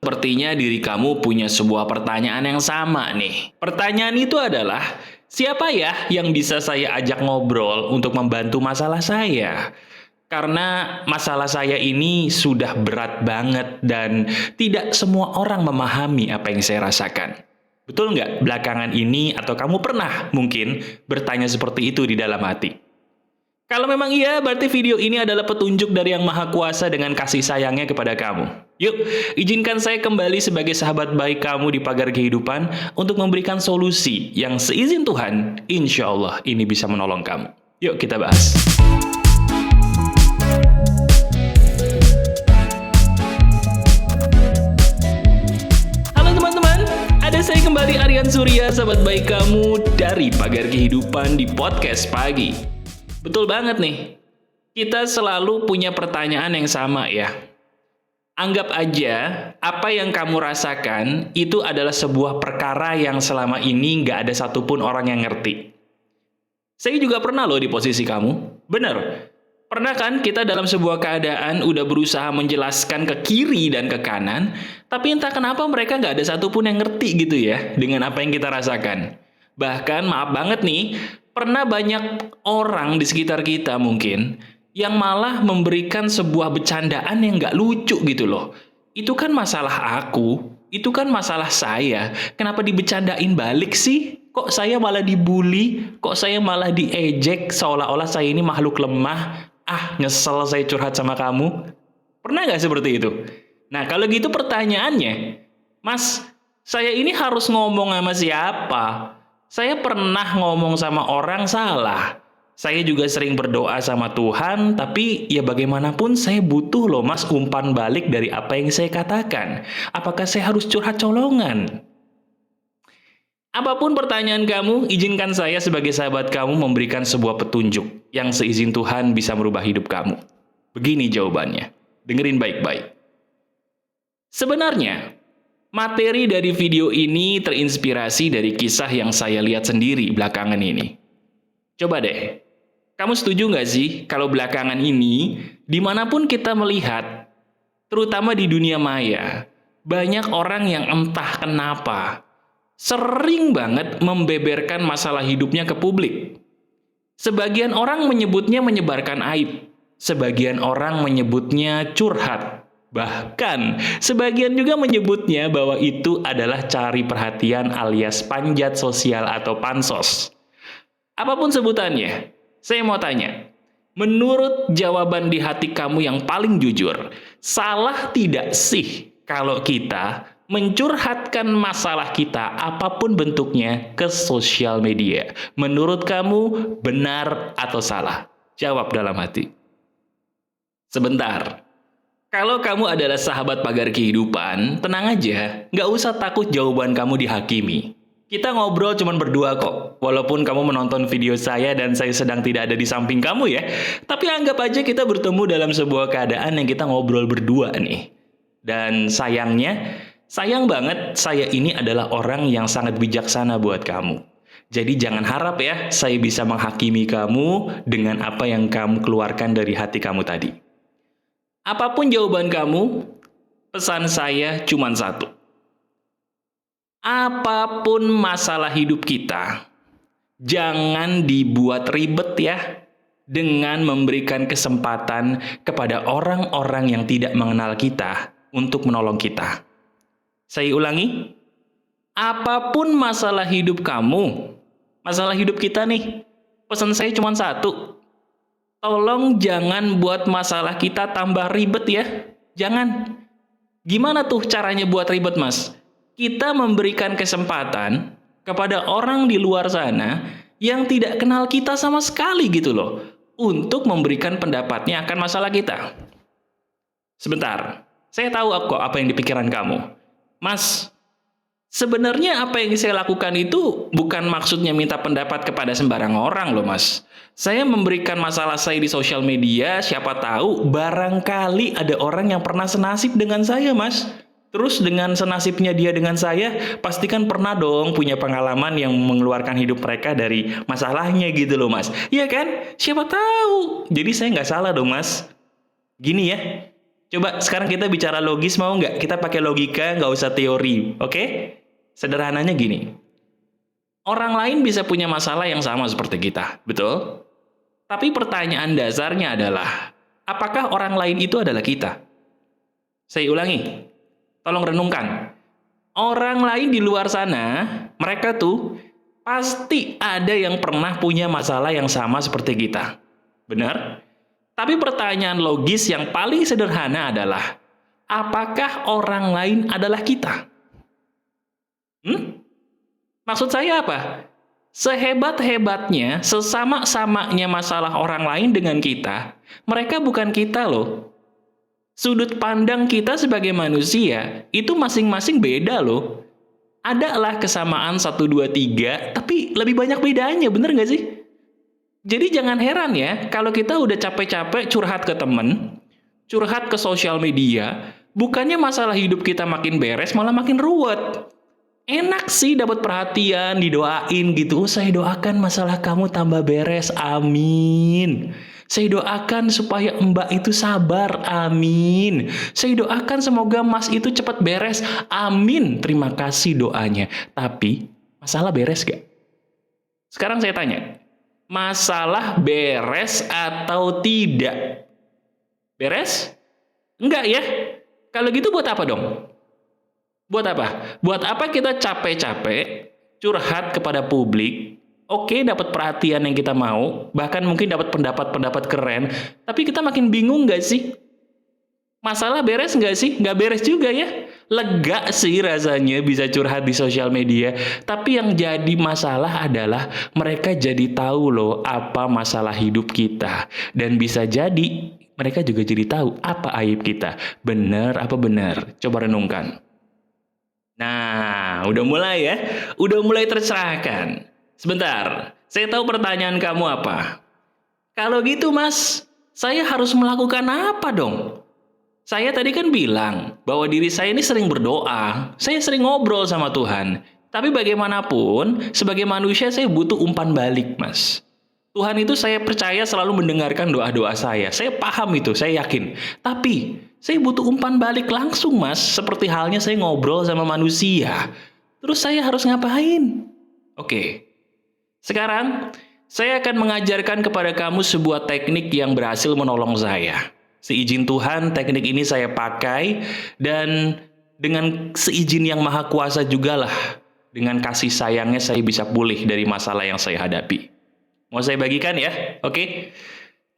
Sepertinya diri kamu punya sebuah pertanyaan yang sama nih. Pertanyaan itu adalah, siapa ya yang bisa saya ajak ngobrol untuk membantu masalah saya? Karena masalah saya ini sudah berat banget dan tidak semua orang memahami apa yang saya rasakan. Betul nggak belakangan ini atau kamu pernah mungkin bertanya seperti itu di dalam hati? Kalau memang iya, berarti video ini adalah petunjuk dari Yang Maha Kuasa dengan kasih sayangnya kepada kamu. Yuk, izinkan saya kembali sebagai sahabat baik kamu di pagar kehidupan untuk memberikan solusi yang seizin Tuhan, insya Allah ini bisa menolong kamu. Yuk kita bahas. Halo teman-teman, ada saya kembali Aryan Surya, sahabat baik kamu dari pagar kehidupan di podcast pagi. Betul banget nih, kita selalu punya pertanyaan yang sama ya. Anggap aja apa yang kamu rasakan itu adalah sebuah perkara yang selama ini nggak ada satupun orang yang ngerti. Saya juga pernah loh di posisi kamu, bener. Pernah kan kita dalam sebuah keadaan udah berusaha menjelaskan ke kiri dan ke kanan, tapi entah kenapa mereka nggak ada satupun yang ngerti gitu ya dengan apa yang kita rasakan. Bahkan maaf banget nih, pernah banyak orang di sekitar kita mungkin yang malah memberikan sebuah bercandaan yang nggak lucu gitu loh. Itu kan masalah aku, itu kan masalah saya. Kenapa dibecandain balik sih? Kok saya malah dibully? Kok saya malah diejek seolah-olah saya ini makhluk lemah? Ah, nyesel saya curhat sama kamu. Pernah nggak seperti itu? Nah, kalau gitu pertanyaannya, Mas, saya ini harus ngomong sama siapa? Saya pernah ngomong sama orang salah. Saya juga sering berdoa sama Tuhan, tapi ya bagaimanapun saya butuh loh Mas umpan balik dari apa yang saya katakan. Apakah saya harus curhat colongan? Apapun pertanyaan kamu, izinkan saya sebagai sahabat kamu memberikan sebuah petunjuk yang seizin Tuhan bisa merubah hidup kamu. Begini jawabannya, dengerin baik-baik. Sebenarnya, materi dari video ini terinspirasi dari kisah yang saya lihat sendiri belakangan ini. Coba deh, kamu setuju nggak sih kalau belakangan ini, dimanapun kita melihat, terutama di dunia maya, banyak orang yang entah kenapa, sering banget membeberkan masalah hidupnya ke publik. Sebagian orang menyebutnya menyebarkan aib, sebagian orang menyebutnya curhat, bahkan sebagian juga menyebutnya bahwa itu adalah cari perhatian alias panjat sosial atau pansos. Apapun sebutannya, saya mau tanya, menurut jawaban di hati kamu yang paling jujur, salah tidak sih kalau kita mencurhatkan masalah kita apapun bentuknya ke sosial media? Menurut kamu benar atau salah? Jawab dalam hati. Sebentar. Kalau kamu adalah sahabat pagar kehidupan, tenang aja, nggak usah takut jawaban kamu dihakimi. Kita ngobrol cuma berdua kok, walaupun kamu menonton video saya dan saya sedang tidak ada di samping kamu ya. Tapi anggap aja kita bertemu dalam sebuah keadaan yang kita ngobrol berdua nih. Dan sayangnya, sayang banget saya ini adalah orang yang sangat bijaksana buat kamu. Jadi jangan harap ya saya bisa menghakimi kamu dengan apa yang kamu keluarkan dari hati kamu tadi. Apapun jawaban kamu, pesan saya cuma satu. Apapun masalah hidup kita, jangan dibuat ribet ya, dengan memberikan kesempatan kepada orang-orang yang tidak mengenal kita untuk menolong kita. Saya ulangi, apapun masalah hidup kamu, masalah hidup kita nih, pesan saya cuma satu. Tolong jangan buat masalah kita tambah ribet ya. Jangan. Gimana tuh caranya buat ribet, Mas? Kita memberikan kesempatan kepada orang di luar sana yang tidak kenal kita sama sekali gitu loh, untuk memberikan pendapatnya akan masalah kita. Sebentar, saya tahu kok apa yang di pikiran kamu. Mas, sebenarnya apa yang saya lakukan itu bukan maksudnya minta pendapat kepada sembarang orang loh Mas. Saya memberikan masalah saya di sosial media, siapa tahu barangkali ada orang yang pernah senasib dengan saya Mas. Terus dengan senasibnya dia dengan saya, pastikan pernah dong punya pengalaman yang mengeluarkan hidup mereka dari masalahnya gitu loh Mas. Iya kan? Siapa tahu. Jadi saya nggak salah dong Mas. Gini ya, Coba sekarang kita bicara logis, mau nggak? Kita pakai logika, nggak usah teori, oke? Sederhananya gini. Orang lain bisa punya masalah yang sama seperti kita, betul? Tapi pertanyaan dasarnya adalah, apakah orang lain itu adalah kita? Saya ulangi, tolong renungkan. Orang lain di luar sana, mereka tuh pasti ada yang pernah punya masalah yang sama seperti kita. Benar? Tapi pertanyaan logis yang paling sederhana adalah, apakah orang lain adalah kita? Maksud saya apa? Sehebat-hebatnya, sesama-samanya masalah orang lain dengan kita, mereka bukan kita loh. Sudut pandang kita sebagai manusia, itu masing-masing beda loh. Adalah kesamaan 1, 2, 3, tapi lebih banyak bedanya, bener nggak sih? Jadi jangan heran ya, kalau kita udah capek-capek curhat ke temen, curhat ke sosial media, bukannya masalah hidup kita makin beres, malah makin ruwet. Enak sih dapat perhatian, didoain gitu. Saya doakan masalah kamu tambah beres, amin. Saya doakan supaya mbak itu sabar, amin. Saya doakan semoga mas itu cepat beres, amin. Terima kasih doanya. Tapi, masalah beres gak? Sekarang saya tanya, masalah beres atau tidak? Beres? Enggak ya? Kalau gitu buat apa dong? Buat apa? Buat apa kita capek-capek curhat kepada publik? Oke, dapat perhatian yang kita mau, bahkan mungkin dapat pendapat-pendapat keren, tapi kita makin bingung nggak sih? Masalah beres nggak sih? Nggak beres juga ya. Lega sih rasanya bisa curhat di sosial media, tapi yang jadi masalah adalah mereka jadi tahu loh apa masalah hidup kita, dan bisa jadi mereka juga jadi tahu apa aib kita. Benar apa benar? Coba renungkan. Nah, udah mulai ya? Udah mulai tercerahkan. Sebentar, saya tahu pertanyaan kamu apa. Kalau gitu mas, saya harus melakukan apa dong? Saya tadi kan bilang bahwa diri saya ini sering berdoa, saya sering ngobrol sama Tuhan. Tapi bagaimanapun, sebagai manusia saya butuh umpan balik mas. Tuhan itu saya percaya selalu mendengarkan doa-doa saya. Saya paham itu, saya yakin. Tapi, saya butuh umpan balik langsung mas. Seperti halnya saya ngobrol sama manusia. Terus saya harus ngapain? Oke. Sekarang, saya akan mengajarkan kepada kamu sebuah teknik yang berhasil menolong saya. Seizin Tuhan, teknik ini saya pakai. Dan dengan seizin yang maha kuasa jugalah. Dengan kasih sayangnya saya bisa pulih dari masalah yang saya hadapi. Mau saya bagikan ya? Oke.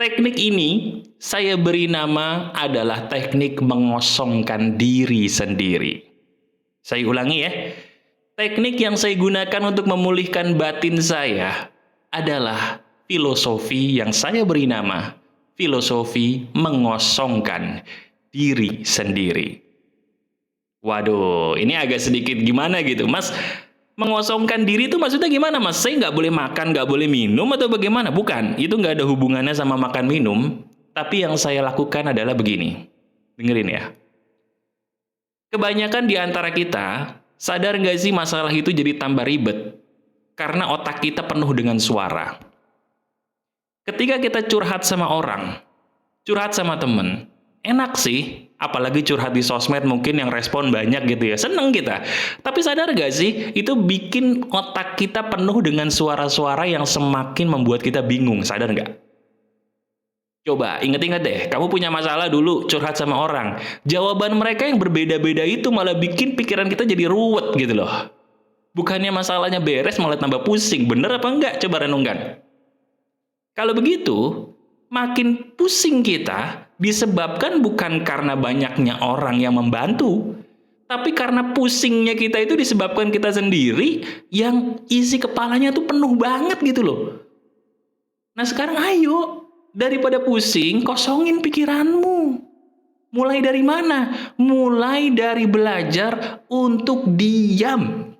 Teknik ini saya beri nama adalah teknik mengosongkan diri sendiri. Saya ulangi ya. Teknik yang saya gunakan untuk memulihkan batin saya adalah filosofi yang saya beri nama filosofi mengosongkan diri sendiri. Waduh, ini agak sedikit gimana gitu, Mas? Mengosongkan diri itu maksudnya gimana mas? Saya nggak boleh makan, nggak boleh minum atau bagaimana? Bukan, itu nggak ada hubungannya sama makan minum. Tapi yang saya lakukan adalah begini. Dengerin ya. Kebanyakan di antara kita, sadar nggak sih masalah itu jadi tambah ribet? Karena otak kita penuh dengan suara. Ketika kita curhat sama orang, curhat sama temen, enak sih. Apalagi curhat di sosmed mungkin yang respon banyak gitu ya. Seneng kita. Tapi sadar gak sih? Itu bikin otak kita penuh dengan suara-suara yang semakin membuat kita bingung. Sadar gak? Coba inget-inget deh. Kamu punya masalah dulu curhat sama orang. Jawaban mereka yang berbeda-beda itu malah bikin pikiran kita jadi ruwet gitu loh. Bukannya masalahnya beres malah tambah pusing. Bener apa enggak? Coba renungkan. Kalau begitu, makin pusing kita disebabkan bukan karena banyaknya orang yang membantu, tapi karena pusingnya kita itu disebabkan kita sendiri yang isi kepalanya tuh penuh banget gitu loh. Nah sekarang ayo, daripada pusing, kosongin pikiranmu. Mulai dari mana? Mulai dari belajar untuk diam.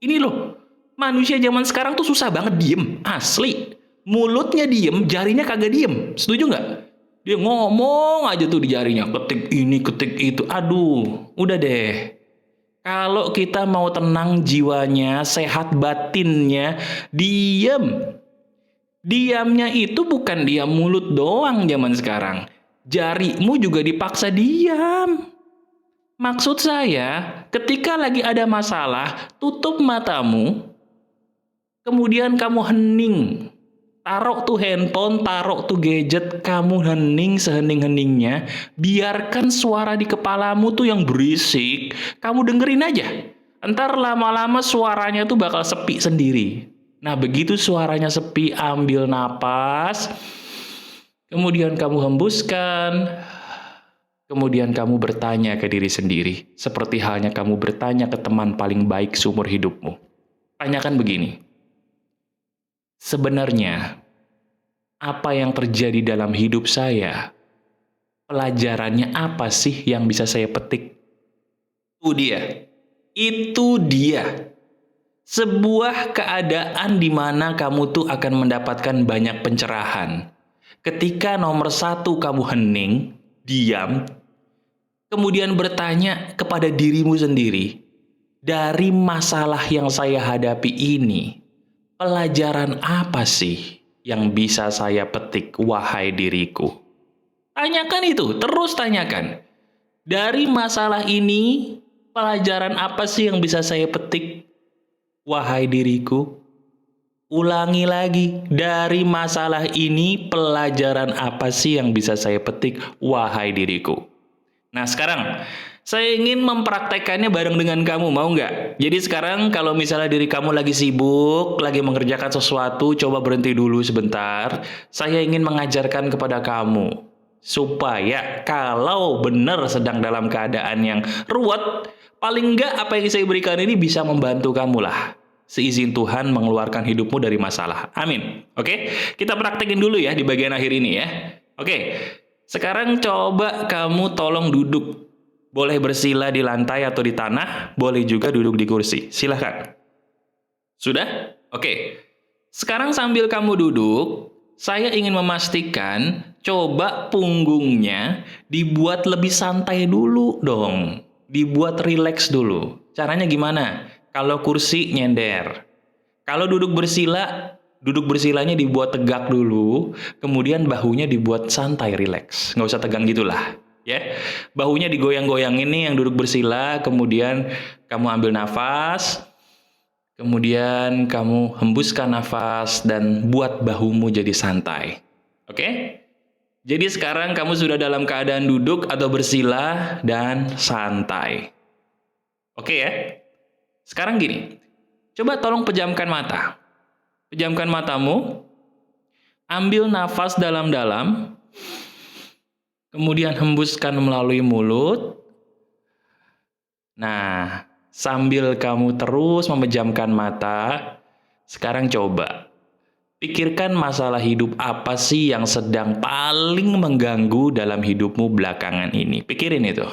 Ini loh, manusia zaman sekarang tuh susah banget diem, asli. Mulutnya diem, jarinya kagak diem. Setuju nggak? Dia ngomong aja tuh di jarinya. Ketik ini, ketik itu. Aduh, udah deh. Kalau kita mau tenang jiwanya, sehat batinnya, diem. Diamnya itu bukan diam mulut doang zaman sekarang. jarimu juga dipaksa diam. Maksud saya, ketika lagi ada masalah, tutup matamu, kemudian kamu hening. Taruh tuh handphone, taruh tuh gadget, kamu hening sehening-heningnya. Biarkan suara di kepalamu tuh yang berisik, kamu dengerin aja. Entar lama-lama suaranya tuh bakal sepi sendiri. Nah, begitu suaranya sepi, ambil napas, kemudian kamu hembuskan, kemudian kamu bertanya ke diri sendiri, seperti halnya kamu bertanya ke teman paling baik seumur hidupmu. Tanyakan begini, sebenarnya apa yang terjadi dalam hidup saya? Pelajarannya apa sih yang bisa saya petik? Itu dia. Sebuah keadaan di mana kamu tuh akan mendapatkan banyak pencerahan. Ketika nomor satu kamu hening, diam, kemudian bertanya kepada dirimu sendiri, dari masalah yang saya hadapi ini, pelajaran apa sih yang bisa saya petik, wahai diriku? Tanyakan itu, terus tanyakan. Dari masalah ini, pelajaran apa sih yang bisa saya petik, wahai diriku? Ulangi lagi, dari masalah ini, pelajaran apa sih yang bisa saya petik, wahai diriku? Nah, sekarang saya ingin mempraktekannya bareng dengan kamu, mau nggak? Jadi sekarang kalau misalnya diri kamu lagi sibuk, lagi mengerjakan sesuatu, coba berhenti dulu sebentar. Saya ingin mengajarkan kepada kamu, supaya kalau benar sedang dalam keadaan yang ruwet, paling nggak apa yang saya berikan ini bisa membantu kamu lah. Seizin Tuhan mengeluarkan hidupmu dari masalah. Amin. Oke, kita praktekin dulu ya di bagian akhir ini ya. Oke, sekarang coba kamu tolong duduk. Boleh bersila di lantai atau di tanah, boleh juga duduk di kursi. Silahkan. Sudah? Oke. Sekarang sambil kamu duduk, saya ingin memastikan coba punggungnya dibuat lebih santai dulu dong. Dibuat rileks dulu. Caranya gimana? Kalau kursi nyender. Kalau duduk bersilanya dibuat tegak dulu, kemudian bahunya dibuat santai, rileks. Nggak usah tegang gitulah. Ya, bahunya digoyang-goyangin nih yang duduk bersila, kemudian kamu ambil nafas, kemudian kamu hembuskan nafas dan buat bahumu jadi santai. Oke? Jadi sekarang kamu sudah dalam keadaan duduk atau bersila dan santai. Oke ya? Sekarang gini, coba tolong pejamkan mata. Pejamkan matamu, ambil nafas dalam-dalam, kemudian hembuskan melalui mulut. Nah, sambil kamu terus memejamkan mata, sekarang coba pikirkan masalah hidup apa sih yang sedang paling mengganggu dalam hidupmu belakangan ini. Pikirin itu.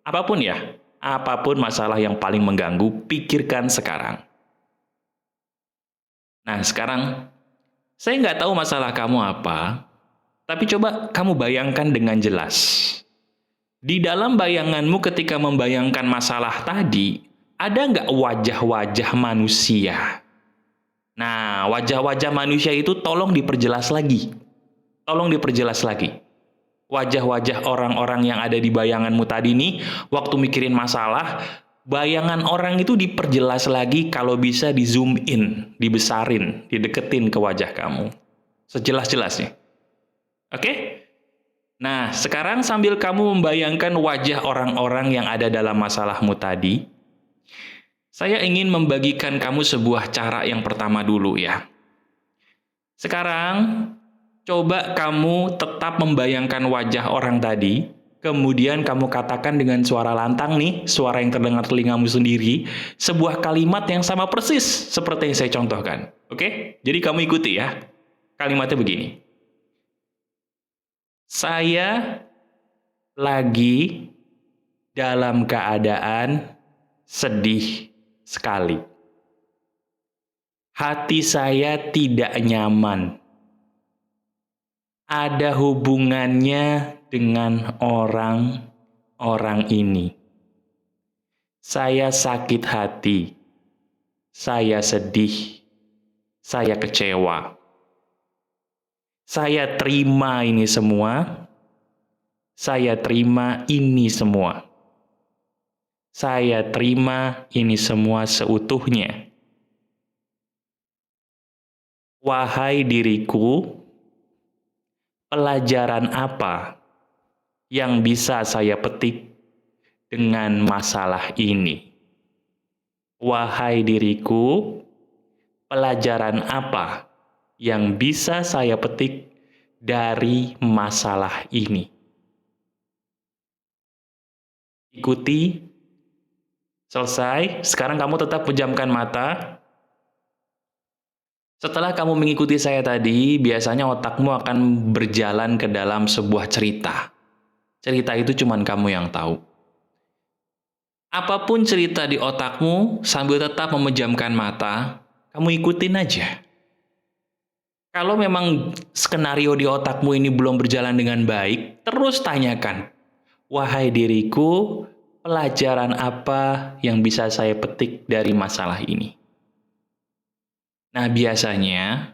Apapun ya, apapun masalah yang paling mengganggu, pikirkan sekarang. Nah, sekarang saya nggak tahu masalah kamu apa, tapi coba kamu bayangkan dengan jelas. Di dalam bayanganmu ketika membayangkan masalah tadi, ada nggak wajah-wajah manusia? Nah, wajah-wajah manusia itu tolong diperjelas lagi. Tolong diperjelas lagi. Wajah-wajah orang-orang yang ada di bayanganmu tadi nih, waktu mikirin masalah, bayangan orang itu diperjelas lagi, kalau bisa di zoom in, dibesarin, dideketin ke wajah kamu. Sejelas-jelasnya. Oke? Nah, sekarang sambil kamu membayangkan wajah orang-orang yang ada dalam masalahmu tadi, saya ingin membagikan kamu sebuah cara yang pertama dulu ya. Sekarang, coba kamu tetap membayangkan wajah orang tadi, kemudian kamu katakan dengan suara lantang nih, suara yang terdengar telingamu sendiri, sebuah kalimat yang sama persis seperti yang saya contohkan. Oke? Jadi kamu ikuti ya. Kalimatnya begini. Saya lagi dalam keadaan sedih sekali. Hati saya tidak nyaman. Ada hubungannya dengan orang-orang ini. Saya sakit hati. Saya sedih. Saya kecewa. Saya terima ini semua. Saya terima ini semua. Saya terima ini semua seutuhnya. Wahai diriku, pelajaran apa yang bisa saya petik dengan masalah ini? Wahai diriku, pelajaran apa yang bisa saya petik dari masalah ini? Ikuti. Selesai. Sekarang kamu tetap pejamkan mata. Setelah kamu mengikuti saya tadi, biasanya otakmu akan berjalan ke dalam sebuah cerita. Cerita itu cuma kamu yang tahu. Apapun cerita di otakmu, sambil tetap memejamkan mata, kamu ikutin aja. Kalau memang skenario di otakmu ini belum berjalan dengan baik, terus tanyakan, wahai diriku, pelajaran apa yang bisa saya petik dari masalah ini? Nah, biasanya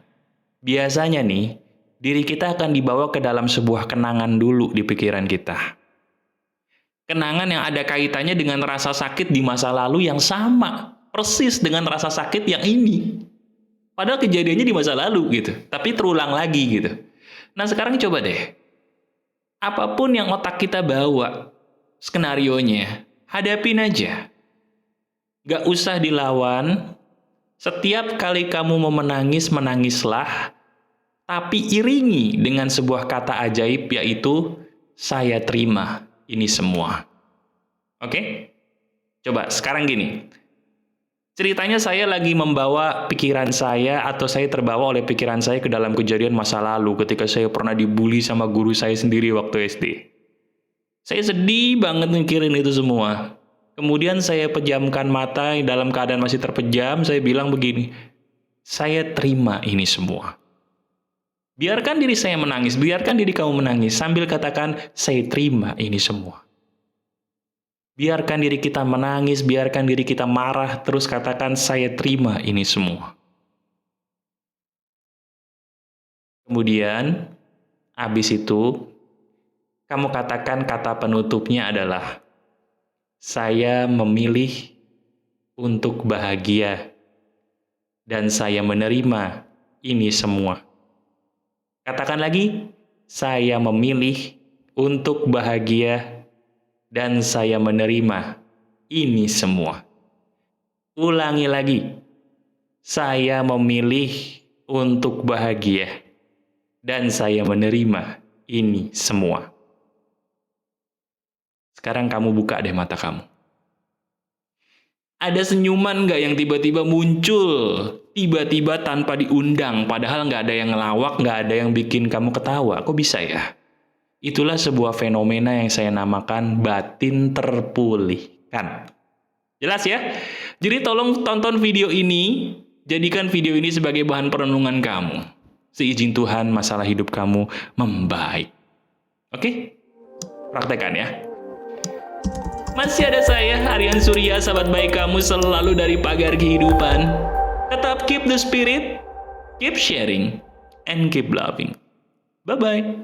nih, diri kita akan dibawa ke dalam sebuah kenangan dulu di pikiran kita. Kenangan yang ada kaitannya dengan rasa sakit di masa lalu yang sama, persis dengan rasa sakit yang ini. Padahal kejadiannya di masa lalu gitu, tapi terulang lagi gitu. Nah, sekarang coba deh. Apapun yang otak kita bawa, skenarionya, hadapin aja. Gak usah dilawan. Setiap kali kamu mau menangis, menangislah. Tapi iringi dengan sebuah kata ajaib, yaitu, saya terima ini semua. Oke? Coba sekarang gini. Ceritanya saya lagi membawa pikiran saya, atau saya terbawa oleh pikiran saya ke dalam kejadian masa lalu ketika saya pernah dibully sama guru saya sendiri waktu SD. Saya sedih banget mikirin itu semua. Kemudian saya pejamkan mata dalam keadaan masih terpejam, saya bilang begini, saya terima ini semua. Biarkan diri saya menangis, biarkan diri kamu menangis, sambil katakan, saya terima ini semua. Biarkan diri kita menangis, biarkan diri kita marah, terus katakan, saya terima ini semua. Kemudian, habis itu, kamu katakan kata penutupnya adalah, saya memilih untuk bahagia dan saya menerima ini semua. Katakan lagi, saya memilih untuk bahagia dan saya menerima ini semua. Ulangi lagi, saya memilih untuk bahagia dan saya menerima ini semua. Sekarang kamu buka deh mata kamu. Ada senyuman nggak yang tiba-tiba muncul? Tiba-tiba tanpa diundang, padahal nggak ada yang ngelawak, nggak ada yang bikin kamu ketawa. Kok bisa ya? Itulah sebuah fenomena yang saya namakan batin terpulihkan. Jelas ya? Jadi tolong tonton video ini, jadikan video ini sebagai bahan perenungan kamu. Seizin Tuhan masalah hidup kamu membaik. Oke? Praktekkan ya. Masih ada saya, Aryan Surya, sahabat baik kamu selalu dari Pagar Kehidupan. Tetap keep the spirit, keep sharing, and keep loving. Bye-bye.